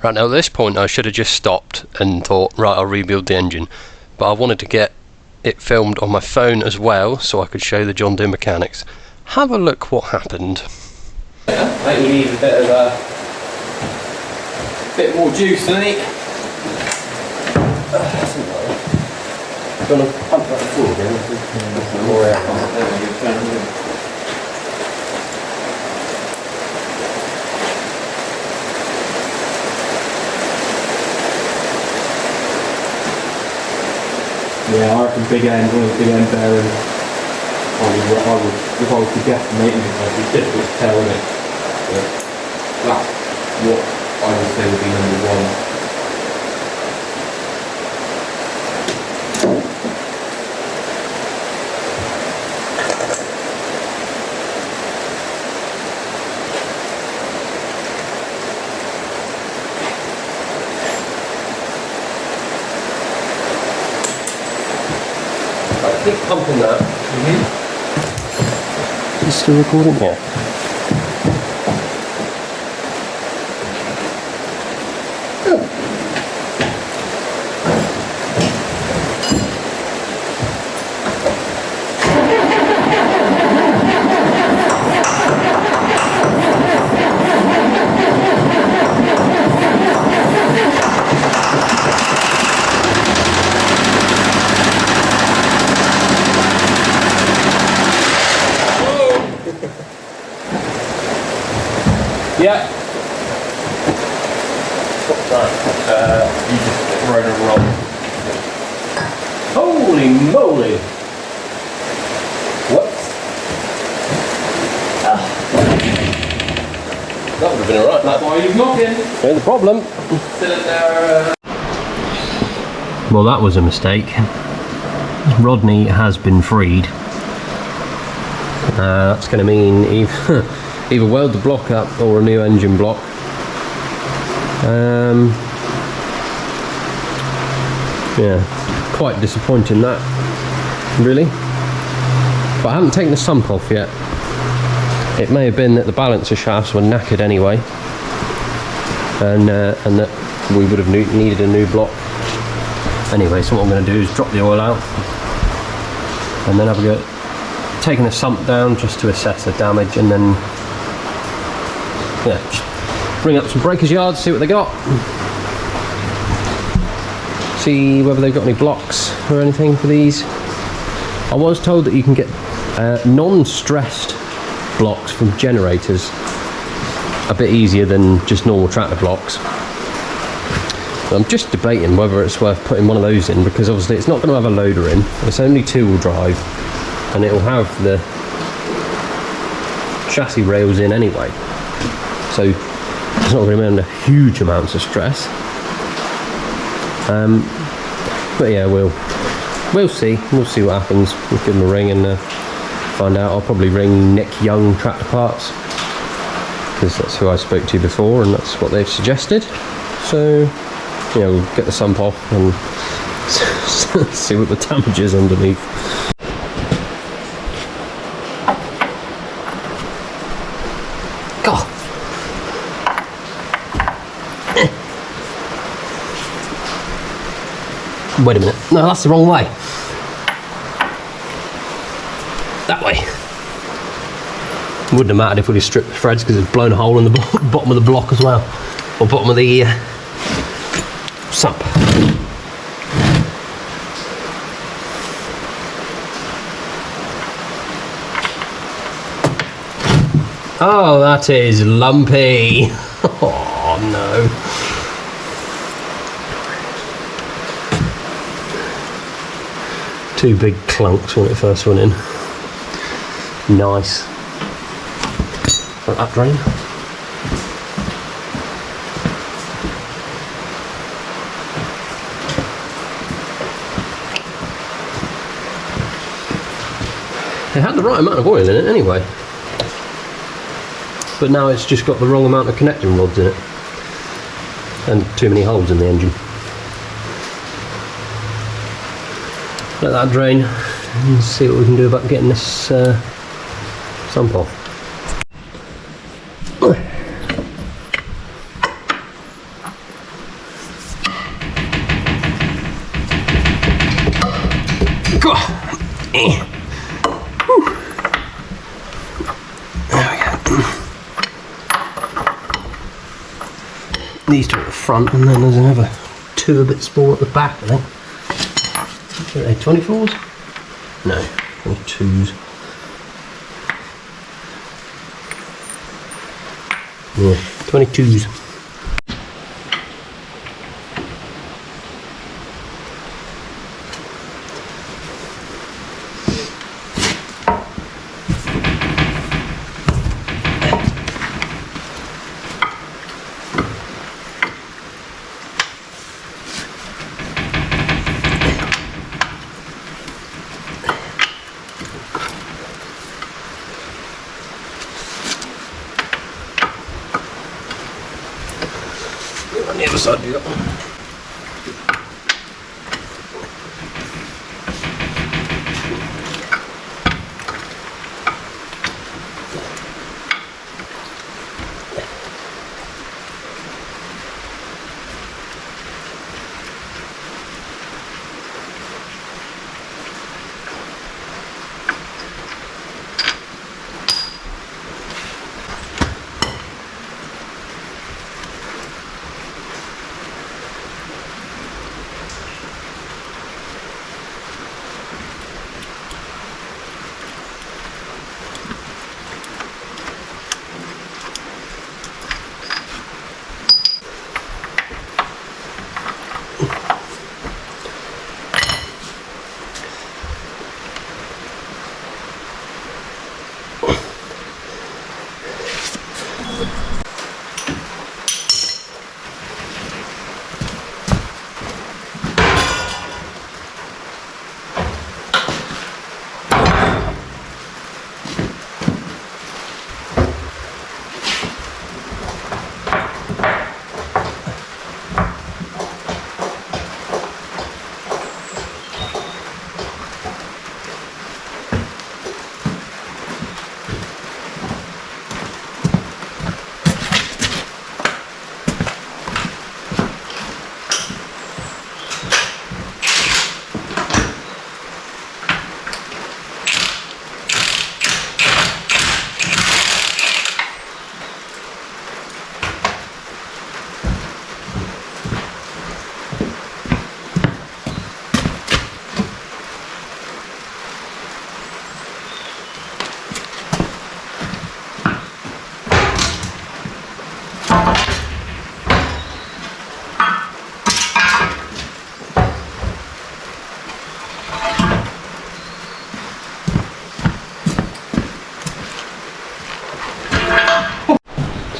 Right, now at this point I should have just stopped and thought, right, I'll rebuild the engine, but I wanted to get it filmed on my phone as well so I could show the John Deere mechanics. Have a look what happened. I think he needs a bit more juice, doesn't he? Do you want to pump that full again? More air. Yeah, I reckon big end, one of the big end bearing. If I was to guesstimate it, it'd be difficult to tell, wouldn't it? But that's what I would say would be number one. Keep pumping that. Is it still recording? Yeah. Yeah. What's that? You just thrown a roll. Holy moly! Whoops. That would have been alright. That's why you're knocking. Here's the problem. Cylinder. Well, that was a mistake. Rodney has been freed. That's going to mean either weld the block up or a new engine block. Yeah, quite disappointing that, really. But I haven't taken the sump off yet. It may have been that the balancer shafts were knackered anyway, and that we would have needed a new block. Anyway, so what I'm going to do is drop the oil out, and then have a go at taking the sump down just to assess the damage, and then yeah, just bring up some breakers yards, see what they got, see whether they've got any blocks or anything for these. I was told that you can get non-stressed blocks from generators a bit easier than just normal tractor blocks. But I'm just debating whether it's worth putting one of those in, because obviously it's not going to have a loader in, it's only two-wheel drive, and it'll have the chassis rails in anyway, so it's not going to be under huge amounts of stress. But yeah, we'll see what happens. We'll give them a ring and find out. I'll probably ring Nick Young Tractor Parts, because that's who I spoke to before and that's what they've suggested. So yeah, we'll get the sump off and see what the damage is underneath. God. Wait a minute. No, that's the wrong way. That way. Wouldn't have mattered if we'd have stripped the threads, because it's blown a hole in the bottom of the block as well, or bottom of the sump. Oh, that is lumpy. Oh no. Two big clunks when it first went in. Nice. Got that drain. It had the right amount of oil in it anyway, but now it's just got the wrong amount of connecting rods in it and too many holes in the engine. Let that drain and see what we can do about getting this sump off. these two at the front, and then there's another two a bit small at the back, I think. Are they 24s? No, 22s. Yeah, 22s. On the other side of the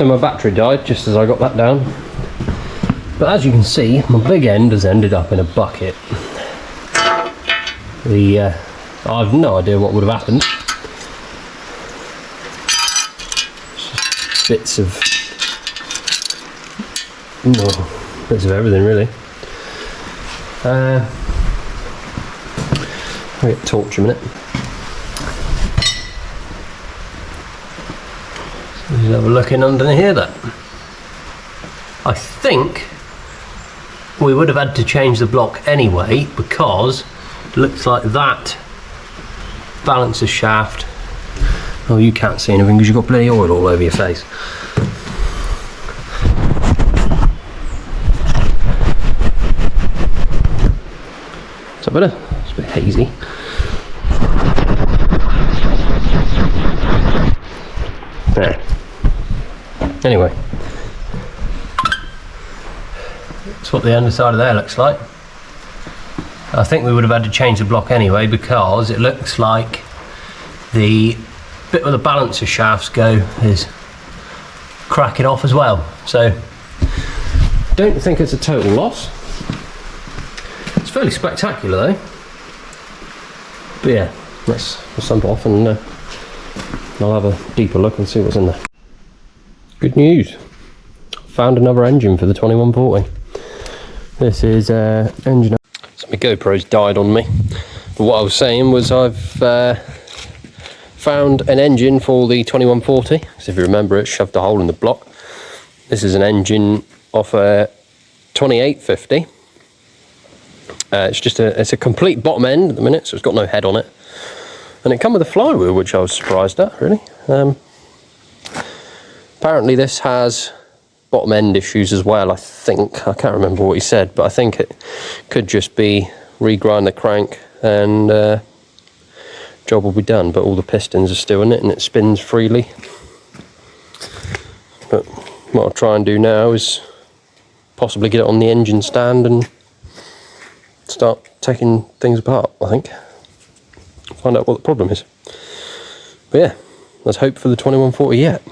So my battery died just as I got that down. But as you can see, my big end has ended up in a bucket. I have no idea what would have happened. Just bits of everything really. I'll get a torch a minute. Let's have a look in under here then. I think we would have had to change the block anyway, because it looks like that balancer shaft. Oh, you can't see anything because you've got bloody oil all over your face. Is that better? It's a bit hazy. There. Anyway, that's what the underside of there looks like. I think we would have had to change the block anyway, because it looks like the bit where the balancer shafts go is cracking off as well. So, don't think it's a total loss. It's fairly spectacular though. But yeah, let's sump off and I'll have a deeper look and see what's in there. Good news, found another engine for the 2140. This is engine. So my GoPro's died on me. But what I was saying was I've found an engine for the 2140. So if you remember, it shoved a hole in the block. This is an engine off a 2850. It's a complete bottom end at the minute, so it's got no head on it. And it come with a flywheel, which I was surprised at, really. Apparently this has bottom end issues as well, I think. I can't remember what he said, but I think it could just be regrind the crank and job will be done. But all the pistons are still in it and it spins freely. But what I'll try and do now is possibly get it on the engine stand and start taking things apart, I think. Find out what the problem is. But yeah, let's hope for the 2140 yet.